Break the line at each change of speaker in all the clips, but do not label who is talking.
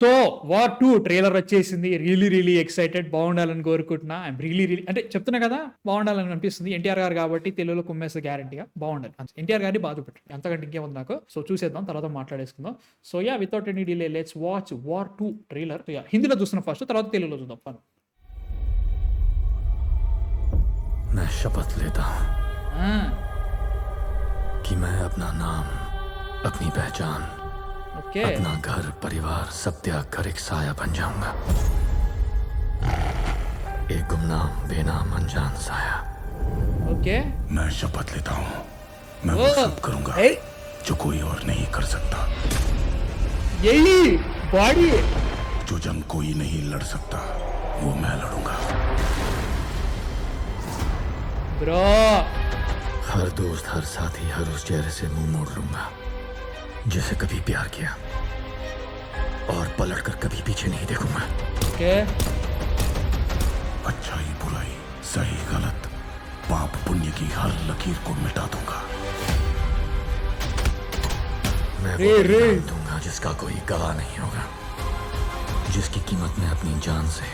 So 'war 2' trailer వచ్చేసింది. Really excited. బాగుండాలని కోరుకుంటున్నా. ఐయామ్ రియల్లీ అంటే చెప్తున్నా కదా! బాగుండాలని అనిపిస్తుంది. ఎన్టీఆర్ గారు కాబట్టి తెలుగులో కుమ్మేస్తే గ్యారంటీగా బాగుండాలి. అంతే. ఎన్టీఆర్ గారిని బాగా చూపెట్టారు. అంతకంటే ఇంకేముంది నాకు. సో చూసేద్దాం. తర్వాత మాట్లాడేసుకుందాం. So without any delay let's watch 'war 2' trailer. హిందీలో చూస్తున్నాం ఫస్ట్, తర్వాత తెలుగులో చూద్దాం. ఫన్.
मैं शपथ लेता हूँ
ఆ!
कि मैं अपना नाम, अपनी पहचान,
ఓకే.
अपना घर परिवार सब त्याग कर एक साया बन जाऊंगा। एक गुमनाम बेनाम अनजान साया।
ఓకే.
मैं शपथ लेता हूँ मैं
ओ!
वो सब करूंगा
ఏయ్!
जो कोई और नहीं कर सकता,
ఎయ్యి! బాడీ!
जो जंग कोई नहीं लड़ सकता वो मैं लड़ूंगा।
బ్రో!
हर दोस्त, हर साथी, हर उस चेहरे से मुंह मोड़ लूंगा जिसे कभी प्यार किया, और पलट कर कभी पीछे नहीं देखूंगा।
ఓకే.
अच्छाई बुराई सही गलत पाप पुण्य की हर लकीर को मिटा दूंगा।
मैं
रे,
वो
रे।
बलिदान दूंगा जिसका कोई गवाह नहीं होगा, जिसकी कीमत मैं अपनी जान से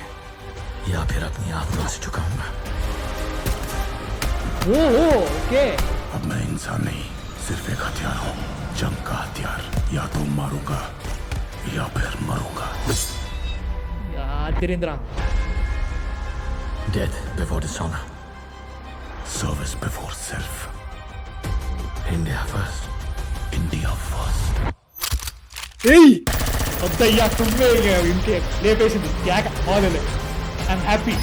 या फिर अपनी आत्मा से चुकाऊंगा।
ఓహో! ఓకే.
अब मैं इंसान नहीं सिर्फ एक हथियार हूँ, जंग का हथियार। या तो मारूंगा या फिर मरूंगा।
తిరింద్రా.
Death before dishonor,
service before self,
India first.
India first.
ఏయ్! వద్దయ్యా తుమ్మే ఇక ఇంకే లేపేసింది. కేక మాదలే. I'm happy.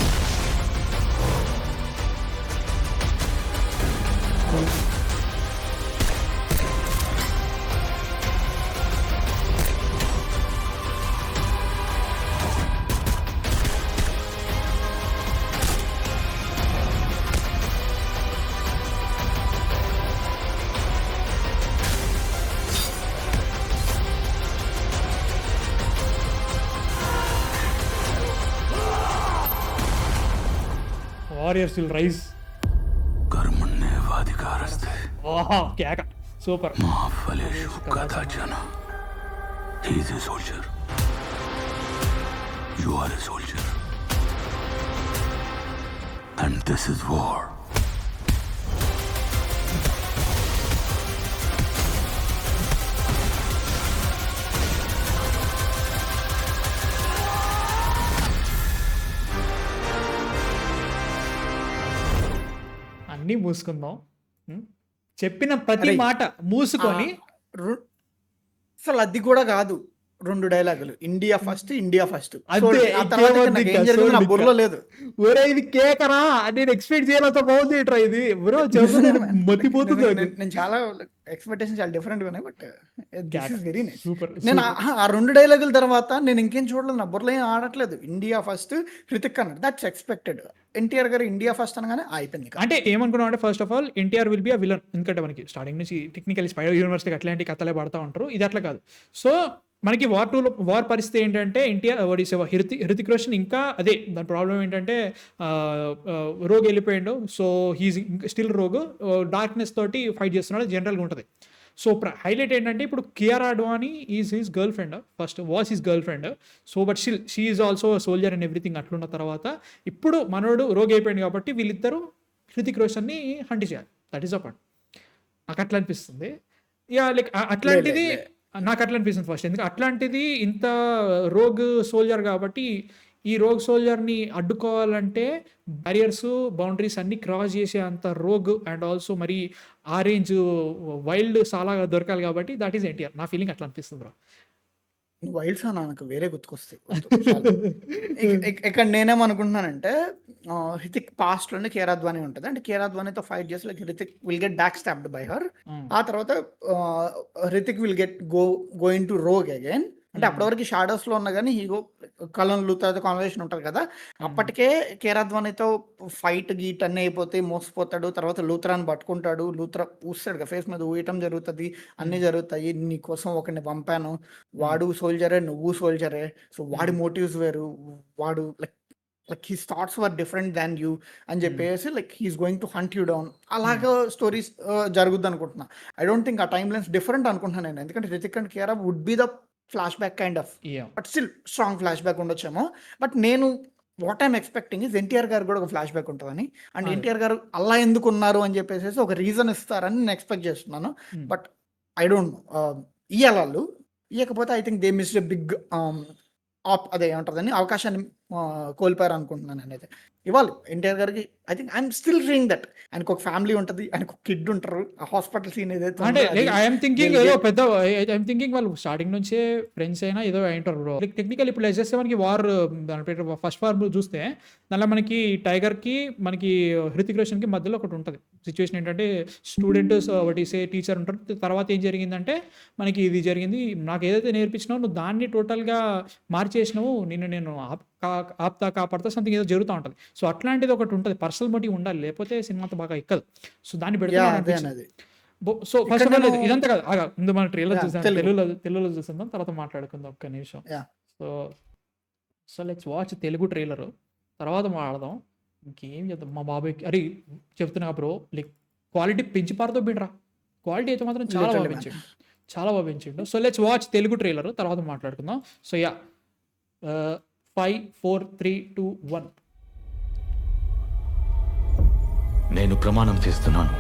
Warriors will rise.
कर्मण्येवाधिकारस्ते
ఓహో! కేక సూపర్.
मा फलेषु कदाचन। He is a soldier. You are a soldier. And this is war.
అన్నీ మూసుకుందాం. చెప్పిన ప్రతి
అరే!
మాట మూసుకొని
రు అసలు అది కూడా కాదు. 2 డైలాగులు. India first, India first.
అంతే.
ఆ తర్వాత
ఇంకేముంది
నాకేం
ఇంకా,
జరిగిందో నా
సోల్డ్
బుర్రలో
ఇంకా.
లేదు.
ఒరేయ్ ఇది కేకరా నేను ఎక్స్పెక్ట్ చేయనంత బాగుంది ఏంట్రా ఇది బ్రో. చెప్పు నేను మతిపోతుంది నాకు.
నేను చాలా ఎక్స్‌పెక్టేషన్ చాలా డిఫరెంట్‌గా ఉన్నాయి. But this is very nice.
Super.
నేను ఆ 2 డైలాగుల తర్వాత నేను ఇంకేం చూడలేదు. నా బుర్రలో ఏం ఆడట్లేదు. ఇండియా ఫస్ట్, హృతిక్ అన్నాడు. That's expected. ఎన్టీఆర్ గారు ఇండియా ఫస్ట్ అనగానే అయిపోయింది ఇక.
అంటే ఏమనుకున్నాం అంటే first of all NTR will be a villain. ఎందుకంటే మనకి స్టార్టింగ్ నుంచి టెక్నికల్ స్పైడర్ యూనివర్సిటీకి అట్లాంటి కథలే పడతా ఉంటారు. ఇది అట్లా కాదు. సో మనకి వార్ 2లో వార్ పరిస్థితి ఏంటంటే ఎన్టీఆర్ హృతిక్ రోషన్ ఇంకా అదే దాని ప్రాబ్లం ఏంటంటే రోగ్ వెళ్ళిపోయిండు. So he's still rogue darkness తోటి ఫైట్ చేస్తున్నాడు. జనరల్గా ఉంటుంది. సో హైలైట్ ఏంటంటే ఇప్పుడు Kiara Advani is his girlfriend. First was his girlfriend. So but still she is also soldier and everything. అట్లున్న తర్వాత ఇప్పుడు మనోడు రోగ్ అయిపోయింది కాబట్టి వీళ్ళిద్దరూ హృతిక్ రోషన్ని హంట్ చేయాలి. That is a point. నాకు అట్లా అనిపిస్తుంది. లైక్ అట్లాంటిది
లే.
నాకు అట్లా అనిపిస్తుంది ఫస్ట్. ఎందుకంటే అట్లాంటిది ఇంత రోగ్ సోల్జర్ కాబట్టి ఈ రోగ్ సోల్జర్ని అడ్డుకోవాలంటే బ్యారియర్స్ బౌండరీస్ అన్ని క్రాస్ చేసే అంత రోగ్ అండ్ ఆల్సో మరి ఆరెంజ్ వైల్డ్ చాలా దొరకాలి కాబట్టి దట్ ఈస్ ఎన్టీఆర్. నా ఫీలింగ్ అట్లా అనిపిస్తుంది బ్రో.
నువ్వు వైల్డ్స్ నాకు వేరే గుర్తుకొస్తాయి. చాలు. ఇక్కడ నేనేమనుకుంటున్నానంటే హృతిక్ పాస్ట్‌లోనే కియారా అద్వానీ ఉంటది. అంటే కియారా అద్వానీతో ఫైట్ చేసి like Hrithik will get back stabbed by her. ఆ తర్వాత Hrithik will go into rogue again. అంటే అప్పటి వరకు షాడోస్‌లో ఉన్నా గానీ హీగో కలన్ లూథర్‌తో కాన్వర్సేషన్ ఉంటది కదా! అప్పటికే కియారా అద్వానీతో ఫైట్ గీట్ అన్నీ అయిపోతాయి. మోసపోతాడు. తర్వాత లూథరాన్ని పట్టుకుంటాడు. లూథరా ఊస్తాడు కదా! ఫేస్ మీద ఊయటం జరుగుతది. అన్నీ జరుగుతాయి. నీకోసం ఒకడిని పంపాను. వాడు సోల్జరే. నువ్వు సోల్జరే. సో వాడి మోటివ్స్ వేరు. వాడు like his thoughts were different than you అని చెప్పేసి like he's going to hunt you down. అలాగా స్టోరీస్ జరుగుద్ది అనుకుంటున్నా. ఐ డోంట్ థింక్ ఆ టైమ్ లైన్స్ డిఫరెంట్ అనుకుంటున్నాను నేను. ఎందుకంటే Hrithik and Kiara would be the flashback kind of,
yeah!
But still strong flashback ఉండొచ్చేమో. బట్ నేను what I'm expecting is NTR గారు కూడా ఒక ఫ్లాష్ బ్యాక్ ఉంటుందని, అండ్
అదే.
ఎన్టీఆర్ గారు అలా ఎందుకు ఉన్నారు అని చెప్పేసి ఒక రీజన్ ఇస్తారని నేను ఎక్స్పెక్ట్ చేస్తున్నాను.
హ్మ్.
బట్ ఐ డోంట్ నో ఇయ్యాలి వాళ్ళు. ఇయ్యకపోతే I think they missed a big అదే ఏమంటుందని అవకాశాన్ని కోల్పోయారు అనుకుంటున్నాను నేనైతే. ఇవ్వాలి ఎన్టీఆర్ గారికి. I think I'm still seeing that ఆయనకు ఒక ఫ్యామిలీ ఉంటుంది, ఆయనకు ఒక కిడ్ ఉంటారు. ఆ హాస్పిటల్ సీన్ ఏదైతే
అంటే
ఉందో
లైక్
అది
ఐఎమ్ థింకింగ్
they'll
ఏదో
get-
పెద్ద ఐఎమ్ థింకింగ్ వాళ్ళు స్టార్టింగ్ నుంచే ఫ్రెండ్స్ అయినా ఏదో అయింటారు బ్రో. లైక్ టెక్నికల్ ఇప్పుడు చేస్తే మనకి వార్ దాని పేరు ఫస్ట్ ఫార్మ్ చూస్తే దానిలో మనకి టైగర్కి మనకి హృతిక్ రోషన్కి మధ్యలో ఒకటి ఉంటుంది సిచ్యువేషన్. ఏంటంటే స్టూడెంట్ ఒకటి టీచర్ ఉంటారు. తర్వాత ఏం జరిగిందంటే మనకి ఇది జరిగింది, నాకు ఏదైతే నేర్పించినావు నువ్వు దాన్ని టోటల్గా మార్చేసినావు, నిన్ను నేను ఆప్తా కాపాడుతా సంథింగ్ ఏదో జరుగుతూ ఉంటుంది. సో అట్లాంటిది ఒకటి ఉంటుంది, పర్సనల్ మోటివ్ ఉండాలి, లేకపోతే సినిమా అంతా బాగా ఎక్కదు. సో దాన్ని
Yeah,
పెడుతున్నాను
అదే
అనిపించింది.
అనేది.
సో ఫస్ట్ ఆఫ్ ఆల్
నేను-
ఇదంతా కాదు, ముందు మన ట్రైలర్
Yeah,
చూసాం,
తెలుగు.
తెలుగులో చూసిందాం, తర్వాత మాట్లాడుకుందాం ఒక్క నిమిషం.
Yeah.
So so let's watch Telugu trailer, తర్వాత మాట్లాడదాం. ఇంకేం చేద్దాం మా బాబాయ్కి అరే చెప్తున్నా బ్రో, లైక్ క్వాలిటీ పెంచి పారుతో బిడ్రా, క్వాలిటీ అయితే మాత్రం చాలా బాగా
Literally, man.
పెంచిండు, చాలా బాగా పెంచిండు. So let's watch Telugu trailer, తర్వాత మాట్లాడుకుందాం. So ya 5 4 3 2 1.
నేను ప్రమాణం చేస్తున్నాను.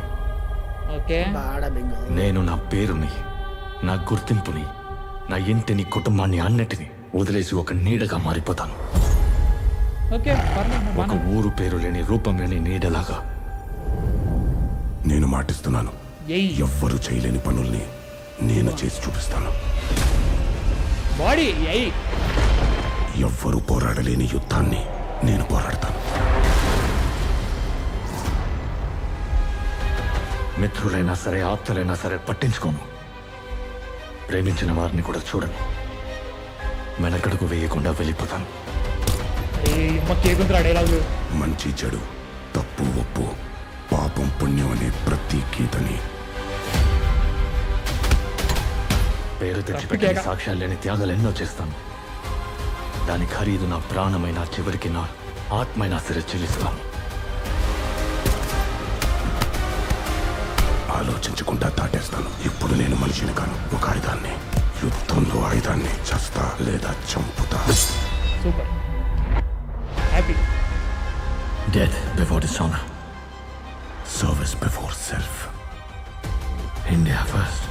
ఓకే
బాడా బింగో.
నేను నా పేరుని, నా గుర్తింపుని, నా ఇంటిని, కుటుంబాన్ని అన్నిటిని వదిలేసి ఒక నీడగా మారిపోతాను.
ఓకే పర్లేదు
ఒక
బాగా.
ఊరు పేరు లేని, రూపం లేని నీడలాగా.
నేను మాటిస్తున్నాను,
ఎయ్
ఎవ్వరూ చేయలేని పనుల్ని నేను చేసి చూపిస్తాను.
బాడీ ఎయ్
ఎవ్వరూ పోరాడలేని యుద్ధాన్ని నేను పోరాడతాను.
మిత్రులైనా సరే, ఆప్తులైనా సరే పట్టించుకోను. ప్రేమించిన వారిని కూడా చూడను. వెనకడుగు వేయకుండా వెళ్ళిపోతాను.
అమ్మ కేకుందిరా డైలాగ్.
మంచి చెడు, తప్పు ఒప్పు, పాపం పుణ్యం అనే ప్రతి గీతని
పేరు తెచ్చిపెట్టిన సాక్ష్యాలు లేని త్యాగాలు ఎన్నో చేస్తాను. దాని ఖరీదు నా ప్రాణమైన, చివరికి నా ఆత్మైనా సరే చెల్లిస్తాను.
ఆలోచించకుండా దాటేస్తాను. ఇప్పుడు నేను మనిషిని కాను, ఒక ఆయుధాన్ని. యుద్ధంలో ఆయుధాన్ని చస్తా లేదా చంపుతా.
Super happy.
Death before dishonor.
Service before self.
India first.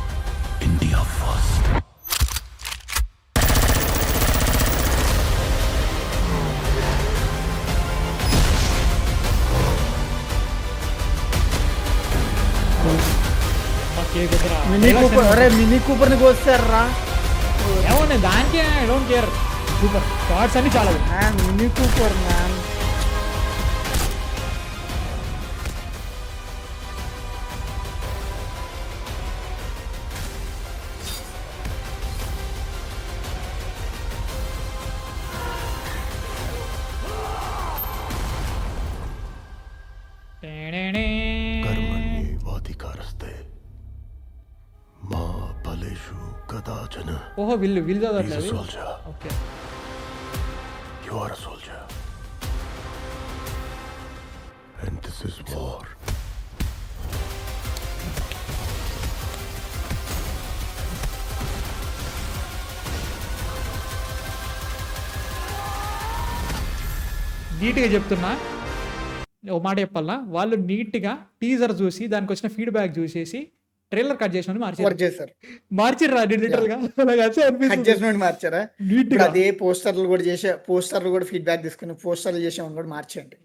India first.
కేకుందిరా
మినీ కూపర్, అరే మినీ కూపర్ ని కోసారా
ఏమన్నా దానికి I don't care. Super shorts అన్ని చాలా బాగున్నాయి.
Mini Cooper man.
కర్మణ్యేవాధికారస్తే మా ఫలేషు కదాచన.
ఓహో వీళ్ళు
He's a
చదవట్లేదు.
soldier.
Okay
You are a soldier. And this is war.
నీట్గా చెప్తున్నా, ఓ మాట చెప్పాలా, వాళ్ళు నీట్గా టీజర్ చూసి దానికి వచ్చిన ఫీడ్బ్యాక్ చూసేసి ట్రైలర్ కట్ చేసిన
వర్క్ చేశారు,
మార్చిర్రా లిటరల్ గా. అలాగే అదే
కట్
అనిపిస్తుంది
చేసిన వాడిని మార్చారా.
నీట్
ఇప్పుడు
గా.
అదే పోస్టర్లు కూడా చేసే, పోస్టర్లు కూడా ఫీడ్బ్యాక్ తీసుకుని పోస్టర్లు చేసేవాడిని కూడా మార్చేయండి.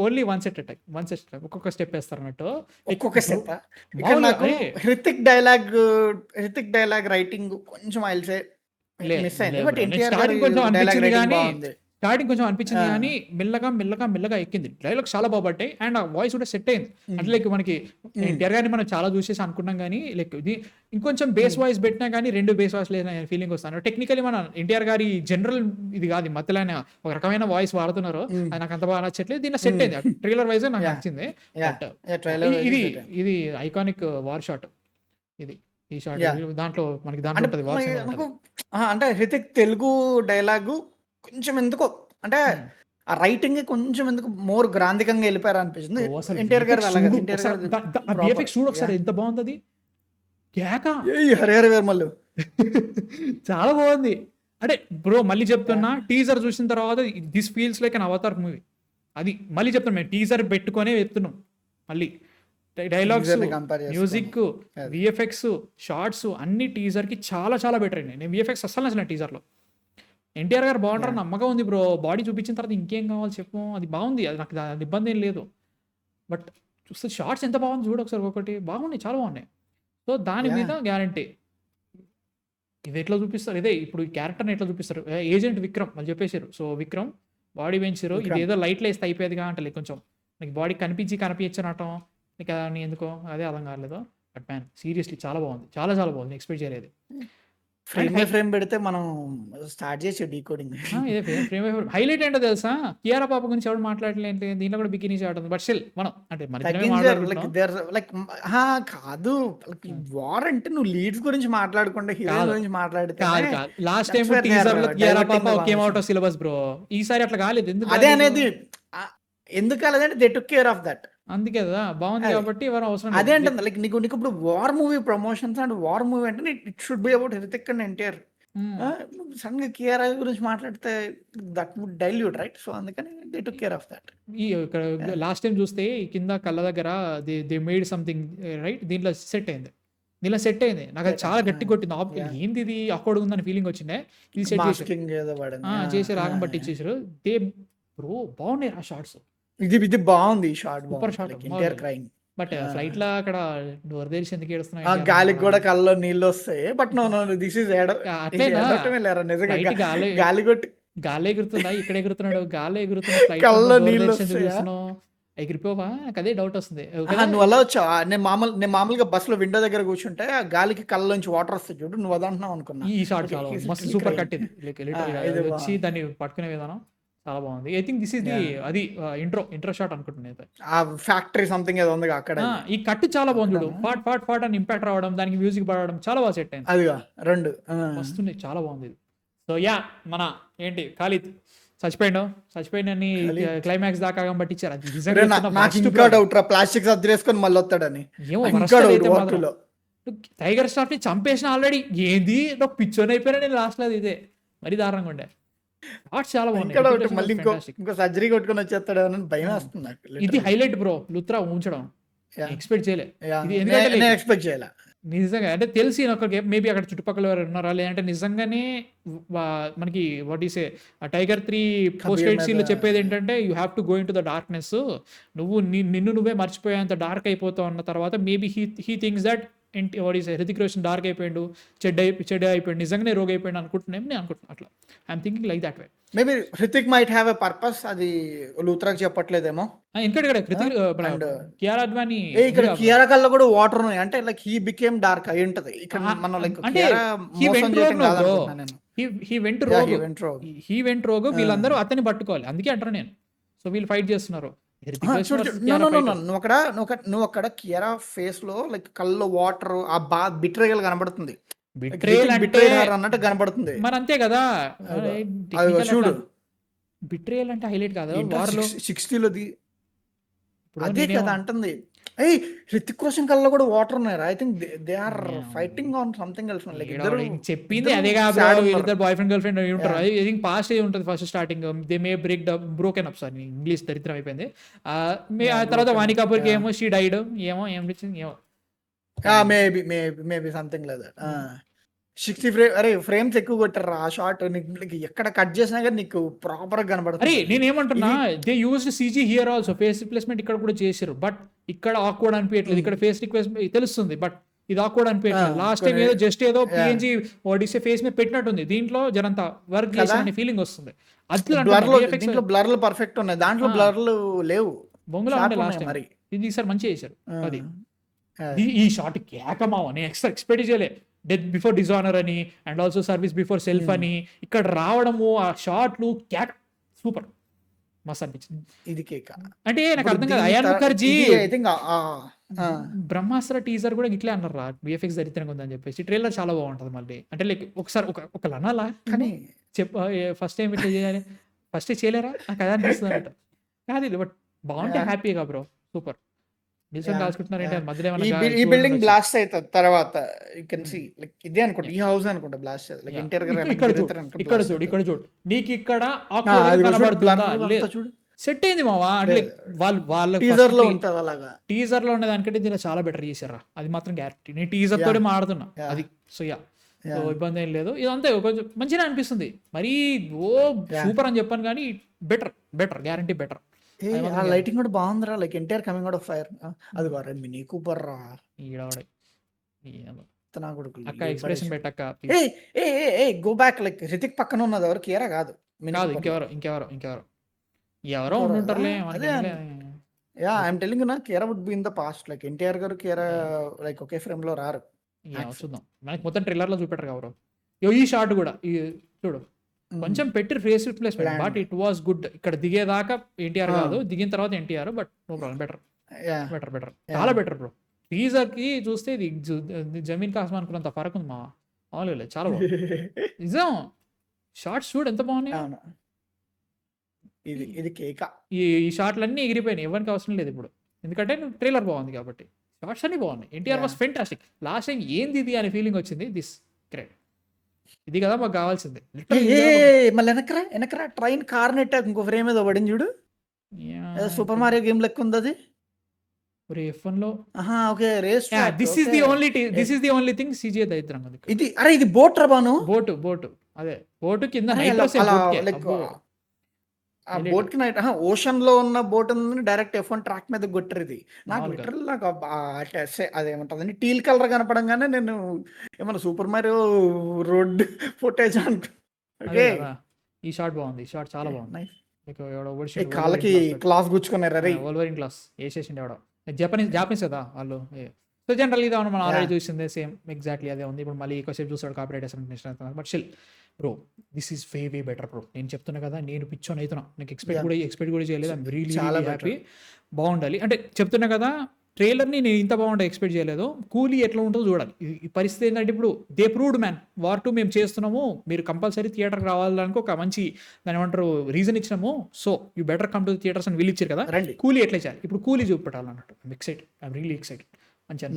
Only one set attack, one set attack, ఒక్కొక్క స్టెప్ వేస్తారు అన్నట్టు.
ఒక్కొక్క స్టెప్. ఇక్కడ
మామూలుగా
నాకు
అరే,
హృతిక్ డైలాగ్ రైటింగ్ కొంచెం ఐల్సే మిస్ అయింది. బట్ ఎన్టీఆర్
స్టార్టింగ్ కొంచెం
డైలాగ్
అనిపించింది
రైటింగ్
కానీ
బాగుంది.
స్టార్టింగ్ కొంచెం అనిపించింది కానీ మెల్లగా ఎక్కింది. డైలాగ్ చాలా బాగుపడ్డాయి అండ్ ఆ వాయిస్ కూడా సెట్ అయింది. అంటే లైక్ మనకి ఎన్టీఆర్ గారిని మనం చాలా చూసేసి అనుకున్నాం కానీ లైక్ ఇది ఇంకొంచెం బేస్ వాయిస్ పెట్టినా కానీ రెండు బేస్ వాయిస్ లేదా ఫీలింగ్ వస్తాను. టెక్నికలీ మన ఎన్టీఆర్ గారి జనరల్ ఇది కాదు, మధ్యలో ఆయన ఒక రకమైన వాయిస్ వాడుతున్నారు, అది నాకు అంత బాగా నచ్చట్లేదు. దీనిలో సెట్ అయింది, ట్రైలర్ వైజ్ నాకు నచ్చింది.
Yeah.
But
Yeah, trailer
ఇది
wise set
ఇది ఐకానిక్ వార్ షాట్. ఇది ఈ షాట్
Yeah.
దాంట్లో మనకి దాంట్లో
అంటే
ఉంటుంది వార్ సీన్
నాకు
ఉంటుంది.
అంటే హృతిక్ తెలుగు డైలాగు కొంచెం ఎందుకో అంటే ఆ రైటింగ్ కొంచెం ఎందుకు మోర్ గ్రాంధికంగా వెళ్ళిపోయారు అనిపించింది.
ఓ అసలు
ఎన్టీఆర్ గారు
VFX
అలాగే
చూడు
ఎన్టీఆర్
ఒకసారి,
గారు
VFX చూడు ఒకసారి ఎంత బాగుంది అది. కేక
ఏయ్ హరిహర వేర్మల్లు
చాలా బాగుంది. అంటే బ్రో మళ్ళీ చెప్తున్నా, టీజర్ చూసిన తర్వాత this feels like an Avatar movie. అది మళ్ళీ చెప్తాను, మేము టీజర్ పెట్టుకొనే చెప్తున్నాం. మళ్ళీ dialogues,
compare
music, VFX, shots అన్ని టీజర్కి చాలా చాలా బెటర్ అయినాయి. నేను విఎఫ్ఎక్స్ అస్సలు నచ్చిన టీజర్లో. ఎన్టీఆర్ గారు బాగుంటారు నమ్మకం ఉంది బ్రో. బాడీ చూపించిన తర్వాత ఇంకేం కావాలి చెప్పు, అది బాగుంది. అది నాకు దాని ఇబ్బంది ఏం లేదు. బట్ చూస్తే షార్ట్స్ ఎంత బాగుంది చూడు ఒకసారి, ఒకటి బాగున్నాయి, చాలా బాగున్నాయి. సో దాని మీద గ్యారంటీ. ఇది ఎట్లా చూపిస్తారు, ఇదే ఇప్పుడు ఈ క్యారెక్టర్ని ఎట్లా చూపిస్తారు, ఏజెంట్ విక్రమ్ వాళ్ళు చెప్పేశారు. సో విక్రమ్ బాడీ పెంచారు, ఇది ఏదో లైట్లు వేస్తే అయిపోయేదిగా అంటే కొంచెం నీకు బాడీ కనిపించనటం నీకు అని ఎందుకో అదే అర్థం కాలేదు. బట్ మ్యాన్ సీరియస్లీ చాలా బాగుంది, చాలా చాలా బాగుంది. ఎక్స్పెక్ట్ చేయలేదు.
ఫ్రేమ్ బై ఫ్రేమ్ పెడితే మనం స్టార్ట్ చేసే డీకోడింగ్.
ఇదే ఫ్రేమ్ హైలైట్ ఏంటో తెలుసా, కియారా పాప గురించి ఎవరు మాట్లాడలేదు, దీంట్లో కూడా బికినీ షాట్ ఉంది. బట్ స్టిల్ మనం అంటే మన
లైక్ కాదు, వార్ అంటే నువ్వు లీడ్స్ గురించి మాట్లాడకుండా హీరోయిన్ గురించి మాట్లాడితే
లాస్ట్ టైం టీజర్ లో కియారా పాప came out of syllabus bro. ఈసారి అట్లా కాలేదు. ఎందుకు
అదే అనేది ఎందుకు కాలేదంటే they took care of that.
అందుకే కదా బాగుంది కాబట్టి ఎవరు అవసరం
అదే అంటుంది. లైక్ నీకు ఇప్పుడు war movie promotions and war movie అంటే it should be about Hrithik and NTR. Sudden గా కియారా గురించి మాట్లాడితే that would dilute right. So అందుకని they took care of that.
ఈ లాస్ట్ టైం చూస్తే కింద కళ్ళ దగ్గర దే మేడ్ సంథింగ్ రైట్, దీంట్లో సెట్ అయింది. నాకు అది చాలా గట్టి కొట్టింది. ఏంది ఇది అక్కడ ఉందని ఫీలింగ్ వచ్చిండే. ఇది సెట్ చేసి రాగం బట్టి ఇచ్చేసారు. దే బ్రో బాగున్నాయి ఆ షార్ట్స్.
ఇది బాగుంది short,
super shot.
NTR crime.
But flight లో అక్కడ డోర్ తెరిచి ఎందుకు ఏడుస్తున్నాయి,
గాలికి కూడా కళ్ళలో నీళ్ళు వస్తాయి. బట్ నో దిస్ ఇస్ గాలి కొట్టి
గాలి ఎగురుతుందా, ఇక్కడ ఎగురుతున్నాడు, గాలి ఎగురుతున్నా
కళ్ళలో నీళ్ళు
ఎగిరిపోవా, నాకు అదే డౌట్ వస్తుంది.
నువ్వు అలా వచ్చావు. నేను మామూలుగా బస్ లో విండో దగ్గర కూర్చుంటే ఆ గాలికి కళ్ళలోంచి వాటర్ వస్తాయి చూడు, నువ్వు అదంటున్నావు అనుకున్నా.
ఈ షాట్ చాలా మస్తు సూపర్ కట్టింది. వచ్చి దాన్ని పట్టుకునే విధానం చాలా బాగుంది. I think this is the అది ఇంట్రో షాట్ అనుకుంటున్నాను.
ఆ ఫ్యాక్టరీ సంథింగ్ ఏదో ఉంది అక్కడ.
ఈ కట్ చాలా బాగుంది చూడు, పాట్ అని ఇంపాక్ట్ రావడం, దానికి మ్యూజిక్ పడడం చాలా బాగా సెట్ అయింది.
అదిగా రెండు
వస్తుంది, చాలా బాగుంది. సో యా మన ఏంటి ఖాళీద్ చచ్చిపోయినని క్లైమాక్స్ దాకా పట్టించారు. అది
ఇంకా డౌట్ రా, ప్లాస్టిక్ సర్జరీ వేసుకొని మళ్ళీ వస్తాడని.
ఏమో టైగర్ స్టాఫ్ ని చంపేసిన ఆల్రెడీ, ఏంది ఒక పిచ్చోని అయిపోయినా నేను లాస్ట్ లో. ఇదే మరి దారుణంగా ఉండే. చాలా
బాగుంది. ఇంకో సర్జరీ కొట్టుకొని వచ్చేస్తాడు అని భయం వస్తుంది.
ఇది హైలైట్ బ్రో, లుత్రా ఉంచడం ఎక్స్పెక్ట్ చేయలే. నిజంగా అంటే తెలిసి మేబీ అక్కడ చుట్టుపక్కల ఎవరు ఉన్నారా, లేదంటే నిజంగానే మనకి వాట్ ఈస్ ఆ టైగర్ 3 పోస్ట్ క్రెడిట్ సీన్ లో చెప్పేది ఏంటంటే you have to go in to the darkness, నువ్వు నిన్ను నువ్వే మర్చిపోయేంత డార్క్ అయిపోతావు అన్న తర్వాత maybe he thinks that Hrithik Roshan dark అయిపోయాడు, చెడ్డ అయిపోయాడు, నిజంగానే రోగ్ అయిపోయాడు అనుకుంటున్నాం. నేను అనుకుంటున్నాను అట్లా. I'm thinking like that way.
Maybe Hrithik might have a purpose, అది లూత్రాకి చెప్పట్లేదేమో.
ఇక్కడ కియారా అద్వానీ
ఇక్కడ కియారా కల్లో కూడా వాటర్ ఉన్నాయి అంటే లైక్ హీ బికేమ్ డార్క్ అయి ఉంటది. ఇక్కడ మనం లైక్
హీ వెంట్ రోగ్ వీళ్ళందరూ అతన్ని పట్టుకోవాలి, అందుకే అంటారు నేను. సో వీళ్ళు ఫైట్ చేస్తున్నారు.
నువ్వు అక్కడ కియారా ఫేస్ లో లైక్ కళ్ళలో వాటర్ ఆ బిట్రేయల్ కనబడుతుంది, అన్నట్టు కనబడుతుంది.
మరి అంతే కదా, చూడు బిట్రేయల్ అంటే హైలైట్ కాదు.
60లోది అదే కదా అంటుంది. హృతిక్ రోషన్ కళ్ళలో కూడా వాటర్ ఉన్నాయి. I think they are fighting on something else.
చెప్పింది అదే కాదు, బాయ్ ఫ్రెండ్ గర్ల్ ఫ్రెండ్ ఉంటారు. ఐ థింక్ పాస్ట్ ఏజ్ ఉంటుంది first starting. They may broken up. Sir English దరిద్రం అయిపోయింది. ఆ తర్వాత వాణి కపూర్కి ఏమో షీ డైడ్, ఏమో
maybe something like that. 60 frames ఎక్కువ కొట్టారు ఆ షాట్. ఎక్కడ కట్ చేసినా కానీ నీకు ప్రాపర్ గా కనబడుతుంది.
అరే నేను ఏమంటున్నా, they used సిజీ here also, face replacement ఇక్కడ కూడా చేశారు. బట్ ఇక్కడ ఆక్వర్డ్ అనిపించట్లేదు. ఇక్కడ ఫేస్ రిక్వెస్ట్ తెలుస్తుంది, బట్ ఇది ఆక్వర్డ్ అనిపించట్లేదు. లాస్ట్ టైం ఏదో జస్ట్ ఏదో పిఎన్జీ ఓడిసే ఫేస్ మీద పెట్టినట్టుంది, దీంట్లో జనంతా వర్క్ చేసిన ఫీలింగ్ వస్తుంది.
దీంట్లో బ్లర్లు పర్ఫెక్ట్ ఉన్నాయి, దాంట్లో బ్లర్లు లేవు,
బొంగులా ఉండే లాస్ట్ టైం. ఇది ఈసారి మంచిగా చేశారు. అది ఈ షాట్ కేకమావ, నేను ఎక్స్పెక్ట్ చేయలే. డెత్ బిఫోర్ డిజానర్ అని and also service before self అని ఇక్కడ రావడము, ఆ షాట్లు క్యాక్ సూపర్ మస్త్ అనిపించింది.
ఇది కేక
అంటే నాకు అర్థం కాదు. అయాన్ ముఖర్జీ బ్రహ్మాస్త్ర టీజర్ కూడా ఇట్లే అన్నారు రా, విఎఫ్ఎక్స్ దరిద్రంగా ఉందని చెప్పేసి. ట్రైలర్ చాలా బాగుంటది. మళ్ళీ అంటే లైక్ ఒకసారి ఒక అనాలా కానీ ఫస్ట్ టైం ఇట్లా చేయాలి, ఫస్ట్ చేయలేరా నాకు అదే అనిపిస్తుంది అంట. కాదు బట్ బాగుంటే హ్యాపీగా బ్రో, సూపర్. నిల్చొని కాల్చుకుంటున్నారు ఏంటి? మధ్యలో
ఈ
ఏమన్నా
ఈ బిల్డింగ్ బ్లాస్ట్ అవుతుంది తర్వాత యూ కెన్ సీ లైక్ ఇదే అనుకుంటా, ఈ హౌస్ అనుకుంటా బ్లాస్ట్ లైక్ ఇంటర్
ఇక్కడ చూడు, ఇక్కడ చూడు, నీకు ఇక్కడ
చూడు
సెట్ అయింది మావా. అంటే వాళ్ళ
టీజర్ లో ఉంటుంది అలాగా.
టీజర్ లో ఉన్న దానికంటే దీనిలో చాలా బెటర్ చేశారా, అది మాత్రం గ్యారెంటీ. నేను టీజర్ తోటి మాడుతున్నా అది. సో సో ఇబ్బంది ఏం లేదు, ఇదంతా కొంచెం మంచిగా అనిపిస్తుంది. మరీ ఓ సూపర్ అని చెప్పాను కానీ బెటర్ గ్యారంటీ బెటర్.
ఆ లైటింగ్ కూడా బాగుందిరా, like NTR coming out of fire. అది బాగా మినీ కూపర్ రా
ఈడవాడే
నా కొడుకు.
అక్క ఎక్స్ప్రెషన్ పెట్టక్క.
గో బ్యాక్, లైక్ రితిక్ పక్కన ఉన్నది ఎవరు, కేరా కాదు
కాదు, ఎవరో ఉండుంటారులే.
యా ఐఎమ్ టెల్లింగ్ నా Kiara would be in the past, like NTR garu Kiara like okay frame లో రారు.
చూద్దాం, మనకి మొత్తం ట్రైలర్ లో చూపెట్టరు ఎవరు. ఈ షార్ట్ కూడా చూడు కొంచెం పెట్టి face replacement, but it was good. ఇక్కడ దిగేదాకా ఎన్టీఆర్ కాదు, దిగిన తర్వాత NTR, but no problem, better చాలా బెటర్ బ్రో. టీజర్ కి చూస్తే ఇది జమీన్ కాస్మాన్ అనుకున్నంత ఫరక్ ఉంది మా మామూలుగా, చాలా బాగుంది నిజం. షార్ట్స్ చూడు ఎంత బాగున్నాయి.
ఇది కేక.
ఈ షార్ట్లన్నీ ఎగిరిపోయినాయి, ఎవరికి అవసరం లేదు ఇప్పుడు, ఎందుకంటే ట్రైలర్ బాగుంది కాబట్టి. షార్ట్స్ అన్ని బాగున్నాయి. NTR was fantastic. Last time ఏంది ఇది అనే ఫీలింగ్ వచ్చింది. దిస్ గ్రేట్, ఇది కదా మాకు కావాల్సింది.
మళ్ళీ వెనకరా ట్రైన్ కార్ నెట్ ఇంకో ఫ్రేమ్ ఏదో పడింది చూడు, సూపర్ మారియో గేమ్ లెక్క ఉంది అది.
F1 లో
okay race.
This is the only thing CGI దరిద్రంగా ఉంది.
ఇది బోట్ రా బాను,
బోటు అదే బోటు కింద
బోట్ కి నైట్ ఓషన్ లో ఉన్న బోట్ ఉంది, డైరెక్ట్ F1 ట్రాక్ మీద కొట్టరు. ఇది నాకు లిటరల్ నాకు అదేమంటది టీల్ కలర్ కనపడంగానే నేను ఏమన్నా సూపర్ మారియో రోడ్ ఫుటేజ్ అనుకో.
ఈ షార్ట్ బాగుంది, ఈ షార్ట్ చాలా బాగుంది.
కాళ్ళకి క్లాస్ గుచ్చుకున్నారు,
వోల్వరిన్ క్లాస్ వేసేసిండి ఎవడో. జాపనీస్ కదా వాళ్ళు. సో జనరల్ ఇది మనం ఆల్రెడీ చూసిందే, సేమ్ ఎగ్జాక్ట్లీ అదే ఉంది. ఇప్పుడు మళ్ళీ ఎక్కువసేపు చూస్తాడు కాపీరైట్ అసలు. But still bro this is way better bro. నేను చెప్తున్నా కదా, నేను పిచ్చోని అవుతున్నా, నాకు ఎక్స్పెక్ట్ కూడా చేయలేదు. I'm really happy. బాగుండాలి అంటే చెప్తున్నా కదా, ట్రైలర్ని నేను ఇంత బాగుంటే ఎక్స్పెక్ట్ చేయలేదు. కూలీ ఎట్లా ఉంటుందో చూడాలి. ఈ పరిస్థితి ఏంటంటే ఇప్పుడు దే ప్రూవ్డ్ మ్యాన్, వార్ 2 మేము చేస్తున్నాము, మీరు కంపల్సరీ థియేటర్కి రావాలని ఒక మంచి దాని ఏమంటారు రీజన్ ఇచ్చినాము. So you better come to theatres అని వీళ్ళు ఇచ్చారు కదా, కూలీ ఎట్లా చేయాలి ఇప్పుడు, కూలీ చూపెట్టాలన్నట్టు. I'm really excited.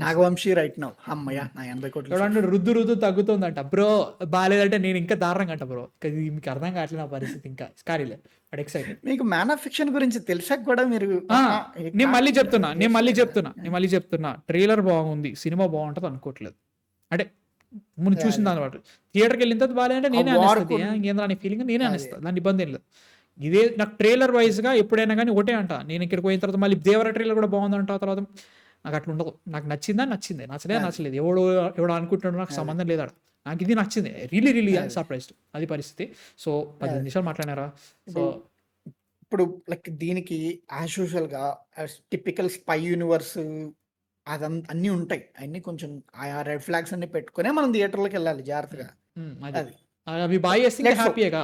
Nagavamsi right now అమ్మయ్య నా 80 కోట్లు
రుద్దు తగ్గుతుందంట బ్రో. బాగాలేదంటే నేను ఇంకా దారుణంగా అంట బ్రో. మీకు అర్థం కావట్లేదు నా పరిస్థితి ఇంకా స్కారీలే. But excited.
మీకు మ్యాన్ ఆఫ్ ఫిక్షన్ గురించి తెలిసాక కూడా మీరు
నేను మళ్ళీ చెప్తున్నా ట్రైలర్ బాగుంది, సినిమా బాగుంటుంది అనుకోవట్లేదు. అంటే ముందు చూసిన దాని బట్టి థియేటర్కి వెళ్ళిన తర్వాత బాగాలేదంటే నేనే అనిస్తుంది, ఇంకేంద్ర అనే ఫీలింగ్ నేనే అనిస్తాను, దాని ఇబ్బంది ఏం లేదు. ఇదే నాకు ట్రైలర్ వైజ్గా ఎప్పుడైనా కానీ ఒకటే అంట, నేను ఇక్కడికి పోయిన తర్వాత మళ్ళీ దేవర ట్రైలర్ కూడా బాగుందంట, తర్వాత నాకు అట్లా ఉండదు. నాకు నచ్చింది, నచ్చలేదు ఎవడో అనుకుంటున్నాడు, నాకు సంబంధం లేదు. నాకు ఇది నచ్చింది, రియలీ సర్ప్రైజ్డ్, అది పరిస్థితి. సో 10 నిమిషాలు మాట్లాడారా. సో
ఇప్పుడు లైక్ దీనికి యాజ్ యూజువల్ గా టిపికల్ స్పై యూనివర్స్ అన్నీ ఉంటాయి. అన్ని కొంచెం ఆ రెడ్ ఫ్లాగ్స్ అన్ని పెట్టుకునే మనం థియేటర్లోకి వెళ్ళాలి జాగ్రత్తగా. అది
అవి బాగా చేస్తే హ్యాపీగా.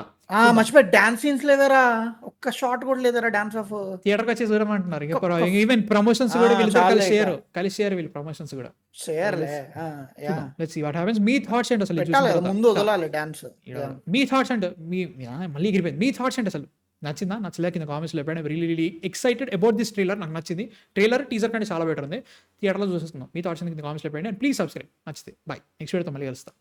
మర్చిపోయి డాన్స్ సీన్స్ లేదరా, ఒక్క షాట్ కూడా లేదరా డాన్స్ ఆఫ్.
థియేటర్కి వచ్చి చూడమంటున్నారు. ఈవెన్ ప్రమోషన్స్ కూడా కలిసి షేర్ వీళ్ళు ప్రమోషన్స్ కూడా వాట్ హ్యాపెన్స్. మీ థాట్స్ ఏంటి అసలు,
ముందు వదలాలి డాన్స్.
మీ థాట్స్ అంటే మళ్ళీ ఎగిరిపోయింది. మీ థాట్స్ ఏంటి అసలు, నచ్చిందా నచ్చలే కింద కామెంట్స్ లో చెప్పండి. Really excited about this trailer. నాకు నచ్చింది. ట్రైలర్ టీజర్ కంటే చాలా బెటర్ ఉంది. థియేటర్లో చూసేస్తున్నాం. మీ థాట్స్ కింద కామెంట్స్ లో చెప్పండి. And please subscribe. నచ్చితే బాయ్. నెక్స్ట్ వీడియోతో మళ్ళీ కలుస్తా.